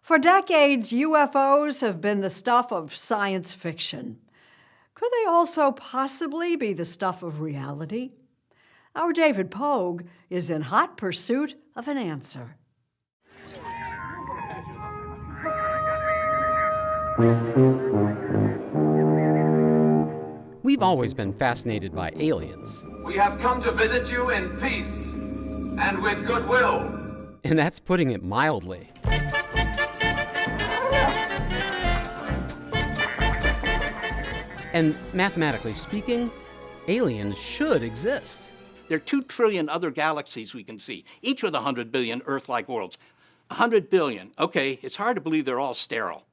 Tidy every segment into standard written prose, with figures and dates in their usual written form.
For decades, UFOs have been the stuff of science fiction. Could they also possibly be the stuff of reality? Our David Pogue is in hot pursuit of an answer. We've always been fascinated by aliens. We have come to visit you in peace and with goodwill. And that's putting it mildly. And mathematically speaking, aliens should exist. There are 2 trillion other galaxies we can see, each with 100 billion Earth-like worlds. 100 billion. Okay, it's hard to believe they're all sterile.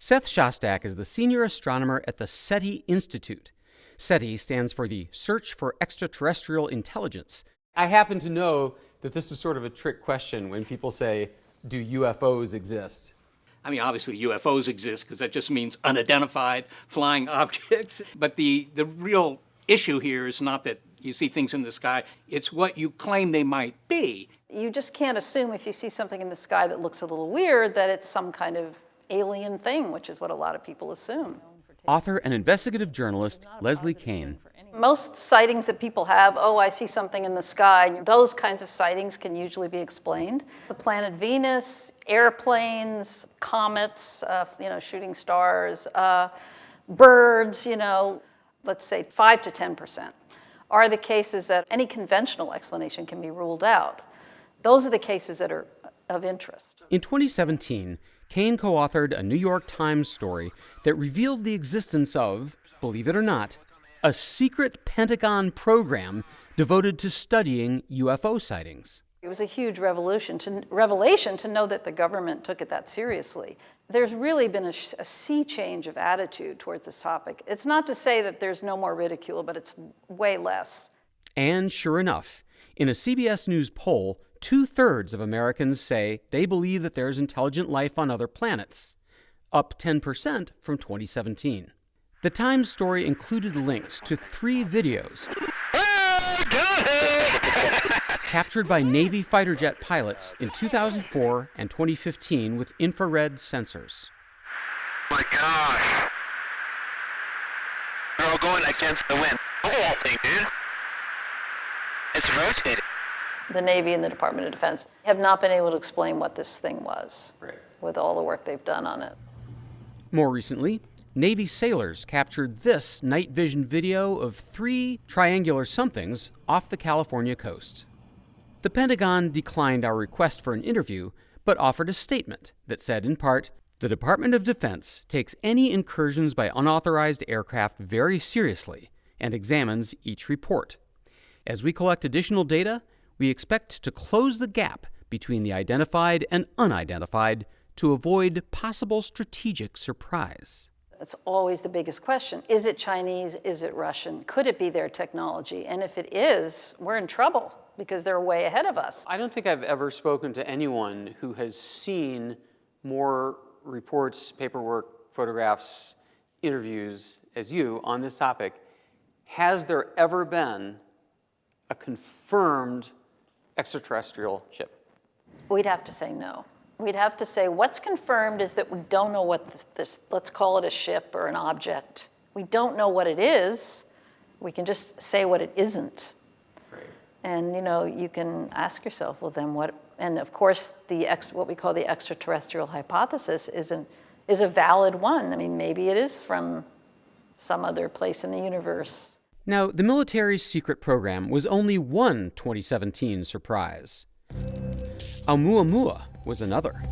Seth Shostak is the senior astronomer at the SETI Institute. SETI stands for the Search for Extraterrestrial Intelligence. I happen to know that this is sort of a trick question when people say, do UFOs exist? I mean, obviously UFOs exist because that just means unidentified flying objects. But the real issue here is not that you see things in the sky, it's what you claim they might be. You just can't assume if you see something in the sky that looks a little weird that it's some kind of alien thing, which is what a lot of people assume. Author and investigative journalist Leslie Kean. Most sightings that people have, oh, I see something in the sky, those kinds of sightings can usually be explained. The planet Venus, airplanes, comets, shooting stars, birds, let's say 5 to 10% are the cases that any conventional explanation can be ruled out. Those are the cases that are of interest. In 2017, Kean co-authored a New York Times story that revealed the existence of, believe it or not, a secret Pentagon program devoted to studying UFO sightings. It was a huge revelation to know that the government took it that seriously. There's really been a sea change of attitude towards this topic. It's not to say that there's no more ridicule, but it's way less. And sure enough, in a CBS News poll, 2/3 of Americans say they believe that there's intelligent life on other planets, up 10% from 2017. The Times story included links to 3 videos captured by Navy fighter jet pilots in 2004 and 2015 with infrared sensors. Oh my gosh. They're all going against the wind. Look at that thing, dude. It's rotating. The Navy and the Department of Defense have not been able to explain what this thing was, with all the work they've done on it. More recently, Navy sailors captured this night vision video of 3 triangular somethings off the California coast. The Pentagon declined our request for an interview, but offered a statement that said, in part, the Department of Defense takes any incursions by unauthorized aircraft very seriously and examines each report. As we collect additional data, we expect to close the gap between the identified and unidentified to avoid possible strategic surprise. That's always the biggest question. Is it Chinese? Is it Russian? Could it be their technology? And if it is, we're in trouble because they're way ahead of us. I don't think I've ever spoken to anyone who has seen more reports, paperwork, photographs, interviews as you on this topic. Has there ever been a confirmed extraterrestrial ship? We'd have to say no. We'd have to say what's confirmed is that we don't know what this, let's call it a ship or an object. We don't know what it is. We can just say what it isn't. Right. And you can ask yourself, well then what, and of course what we call the extraterrestrial hypothesis is a valid one. I mean, maybe it is from some other place in the universe. Now, the military's secret program was only one 2017 surprise. Oumuamua was another.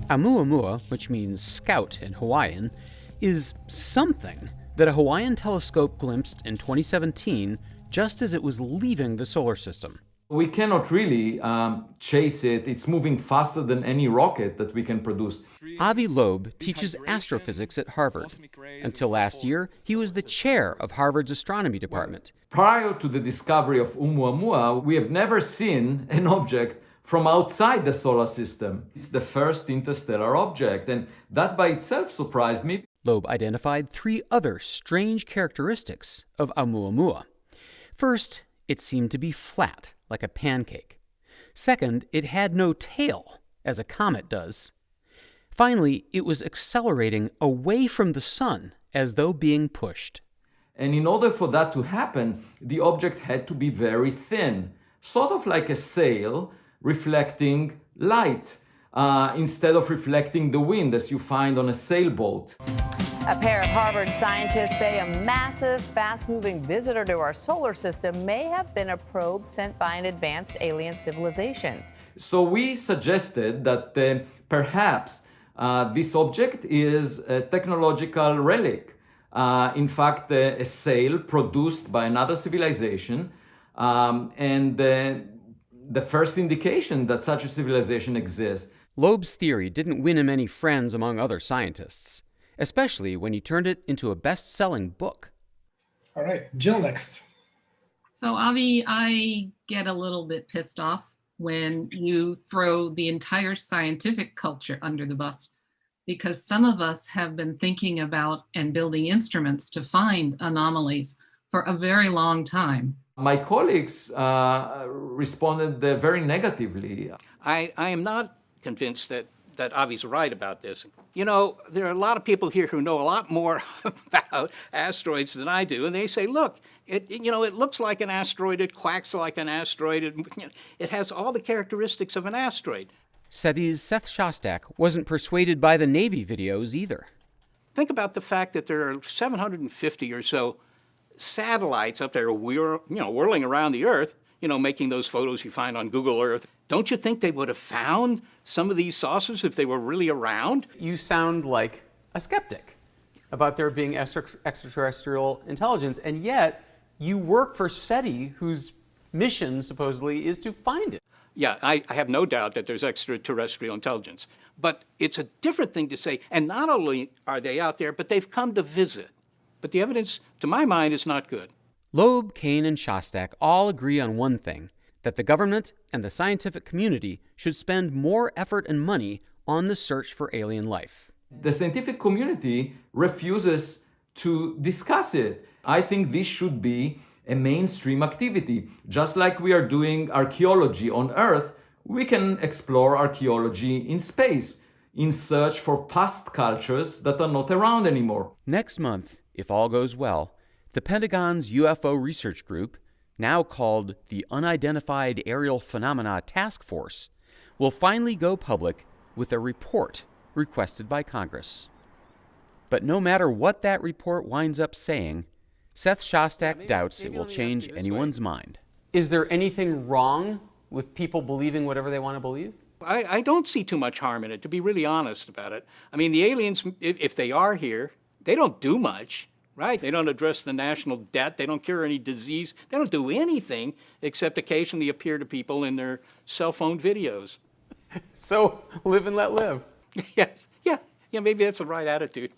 Oumuamua, which means scout in Hawaiian, is something that a Hawaiian telescope glimpsed in 2017 just as it was leaving the solar system. We cannot really chase it. It's moving faster than any rocket that we can produce. Avi Loeb teaches astrophysics at Harvard. Until last year, he was the chair of Harvard's astronomy department. Prior to the discovery of Oumuamua, we have never seen an object from outside the solar system. It's the first interstellar object, and that by itself surprised me. Loeb identified 3 other strange characteristics of Oumuamua. First, it seemed to be flat, like a pancake. Second, it had no tail, as a comet does. Finally, it was accelerating away from the sun, as though being pushed. And in order for that to happen, the object had to be very thin, sort of like a sail reflecting light, instead of reflecting the wind as you find on a sailboat. A pair of Harvard scientists say a massive, fast-moving visitor to our solar system may have been a probe sent by an advanced alien civilization. So we suggested that perhaps this object is a technological relic. In fact, a sail produced by another civilization, and the first indication that such a civilization exists. Loeb's theory didn't win him any friends among other scientists, especially when he turned it into a best-selling book. All right, Jill next. So, Avi, I get a little bit pissed off when you throw the entire scientific culture under the bus, because some of us have been thinking about and building instruments to find anomalies for a very long time. My colleagues responded very negatively. I am not convinced that Avi's right about this. You know, there are a lot of people here who know a lot more about asteroids than I do, and they say, look, it looks like an asteroid, it quacks like an asteroid, it has all the characteristics of an asteroid. SETI's Seth Shostak wasn't persuaded by the Navy videos either. Think about the fact that there are 750 or so satellites up there whirling around the Earth, making those photos you find on Google Earth. Don't you think they would have found some of these saucers if they were really around? You sound like a skeptic about there being extraterrestrial intelligence, and yet you work for SETI, whose mission supposedly is to find it. Yeah, I have no doubt that there's extraterrestrial intelligence. But it's a different thing to say, and not only are they out there, but they've come to visit. But the evidence, to my mind, is not good. Loeb, Kane, and Shostak all agree on one thing, that the government and the scientific community should spend more effort and money on the search for alien life. The scientific community refuses to discuss it. I think this should be a mainstream activity. Just like we are doing archaeology on Earth, we can explore archaeology in space, in search for past cultures that are not around anymore. Next month, if all goes well, the Pentagon's UFO research group, now called the Unidentified Aerial Phenomena Task Force, will finally go public with a report requested by Congress. But no matter what that report winds up saying, Seth Shostak doubts it will change anyone's mind. Is there anything wrong with people believing whatever they want to believe? I don't see too much harm in it, to be really honest about it. I mean, the aliens, if they are here, they don't do much, right? They don't address the national debt. They don't cure any disease. They don't do anything except occasionally appear to people in their cell phone videos. So live and let live. Yes, yeah, maybe that's the right attitude.